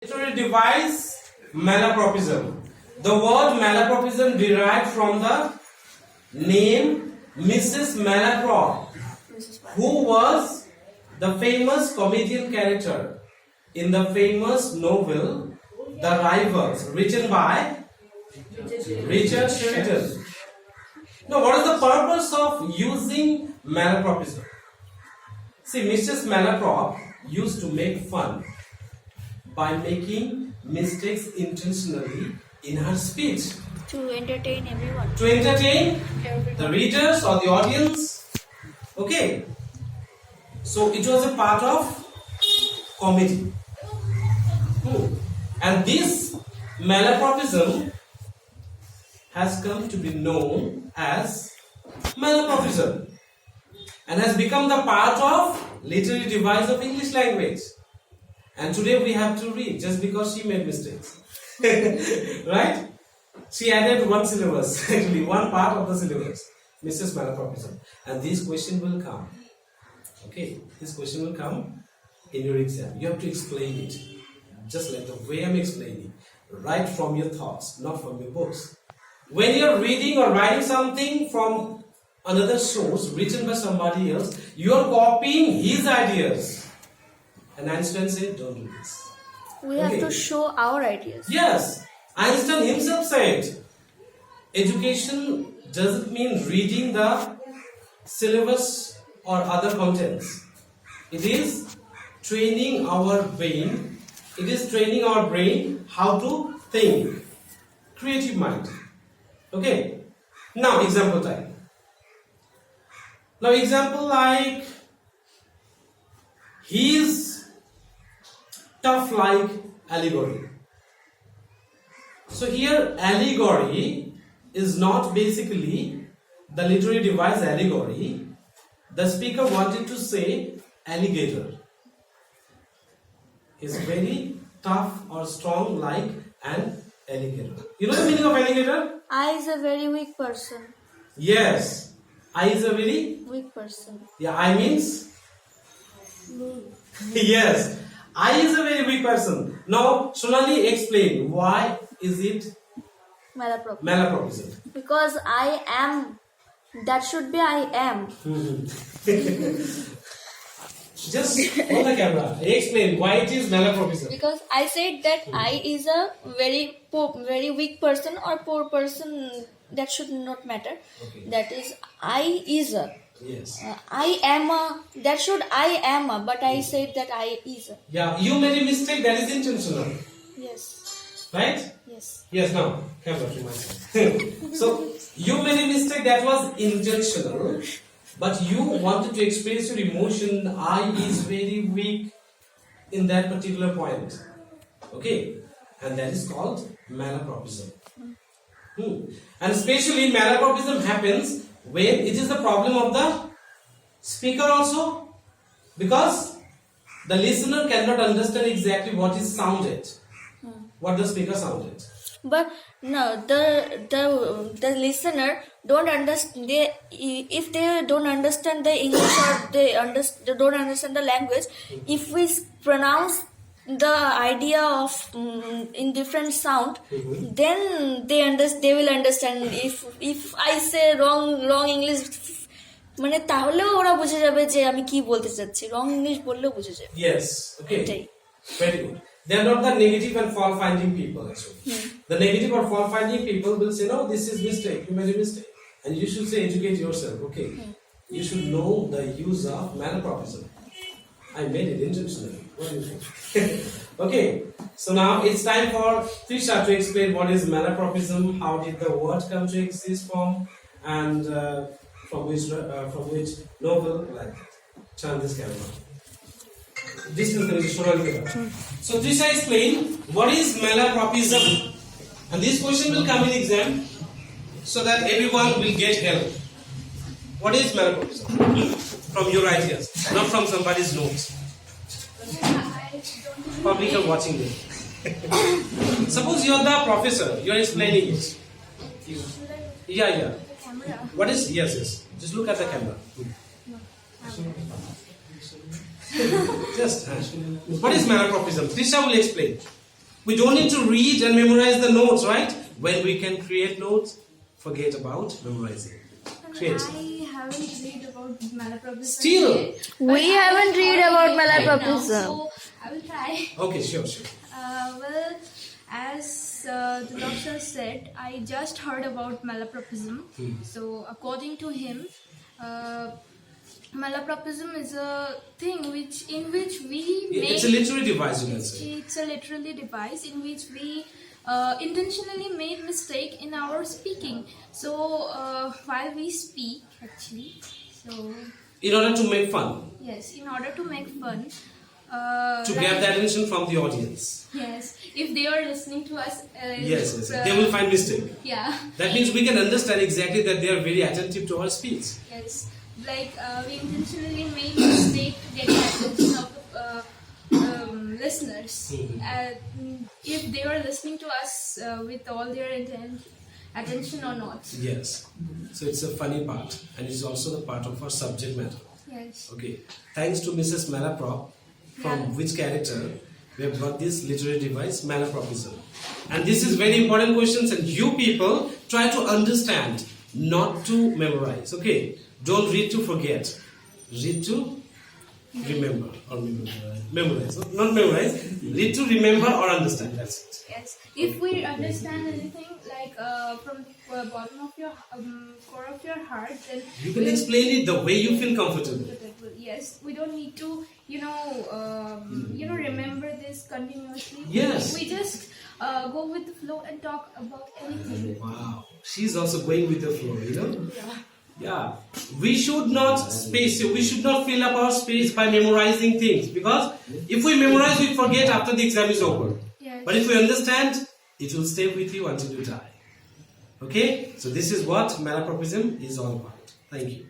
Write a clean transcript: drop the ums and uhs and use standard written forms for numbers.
Literary device malapropism. The word malapropism derived from the name Mrs. Malaprop, who was the famous comedian character in the famous novel The Rivals, written by Richard Sheridan. Now, what is the purpose of using malapropism? See, Mrs. Malaprop used to make fun by making mistakes intentionally in her speech. To entertain everyone. To entertain the readers or the audience. Okay. So it was a part of comedy. And this malapropism has come to be known as malapropism and has become the part of literary device of English language. And today we have to read just because she made mistakes. Right? She added one syllabus, actually one part of the syllabus, Mrs. Malapropism. And this question will come. Okay, this question will come in your exam. You have to explain it. Just like the way I'm explaining. Right from your thoughts, not from your books. When you're reading or writing something from another source written by somebody else, you're copying his ideas. And Einstein said, don't do this. We have to show our ideas. Yes. Einstein himself said, education doesn't mean reading the syllabus or other contents. It is training our brain. It is training our brain how to think. Creative mind. Okay. Now, example time. Now, example like, he is tough like allegory. So here allegory is not basically the literary device allegory. The speaker wanted to say alligator. Is very tough or strong like an alligator. You know the meaning of alligator? I is a very weak person. Yes. I is a very Weak person. Yeah, I means yes. I is a very weak person. Now, Sonali, explain why is it Malapropism. malapropism? Because I am. That should be I am. Just hold the camera. Explain why it is malapropism. Because I said that I is a very poor, very weak person or poor person. That should not matter. Okay. That is I is a. Yes. I am a. That should I am a. But I said that I is a. Yeah, you made a mistake that is intentional. Yes. Right? Yes. Yes, now, camera to my side. So, you made a mistake that was intentional, but you wanted to express your emotion. I is very weak in that particular point. Okay? And that is called malapropism. And especially malapropism happens when it is the problem of the speaker also, because the listener cannot understand exactly what is sounded, what the speaker sounded. But no, the listener don't understand. If they don't understand the English or they don't understand the language, if we pronounce the idea of in different sound, then they will understand. If I say wrong English, মানে তাহলেও ওরা বুঝে যাবে যে আমি কি বলতে চাচ্ছি wrong English বললেও বুঝে যাবে. Yes, okay. Very good. They are not the negative and fault finding people actually. The negative or fault finding people will say, no, this is mistake, you made a mistake. And you should say, educate yourself, okay. You should know the use of malapropism. I made it intentionally. What do you think? Okay, so now it's time for Trisha to explain what is malapropism, how did the word come to exist from, and from which novel, like that. Turn this camera. So Trisha explain what is malapropism, and this question will come in exam so that everyone will get help. What is malapropism? From your ideas, not from somebody's notes. Public are watching this. Suppose you are the professor, you are explaining it. Yeah. What is yes? Just look at the camera. Just what is malapropism? Trisha will explain. We don't need to read and memorize the notes, right? When we can create notes, forget about memorizing. Create. I haven't read about malapropism. Still? yet, We but I haven't read have about it right now, malapropism. So I will try. Okay, sure. Well, as the doctor said, I just heard about malapropism. So according to him, malapropism is a thing in which we make. It's a literary device, you can say. It's a literally device in which we intentionally made mistake in our speaking. So while we speak, actually, so In order to make fun, yes, in order to make fun, to grab the attention from the audience. yes, if they are listening to us, Yes. They will find mistake. yeah, That means we can understand exactly that they are very attentive to our speech. yes, like we intentionally made mistake to get the attention of the listeners. If they are listening to us with all their attention or not. Yes. So it's a funny part, and it's also the part of our subject matter. Yes. Okay. Thanks to Mrs. Malaprop, from Yeah. which character we have got this literary device, Malapropism. And this is very important questions, and you people try to understand, not to memorize. Okay. Don't read to forget. Read to remember or memorize. Not memorize. Read to remember or understand. That's it. Yes, if we understand anything like from the bottom of your core of your heart, then You can explain it the way you feel comfortable. Yes, we don't need to, remember this continuously. Yes. We just go with the flow and talk about anything. Wow. She's also going with the flow, you know? Yeah. Yeah. We should not fill up our space by memorizing things, because if we memorize, we forget after the exam is over. Yes. But if we understand, it will stay with you until you die. Okay? So this is what malapropism is all about. Thank you.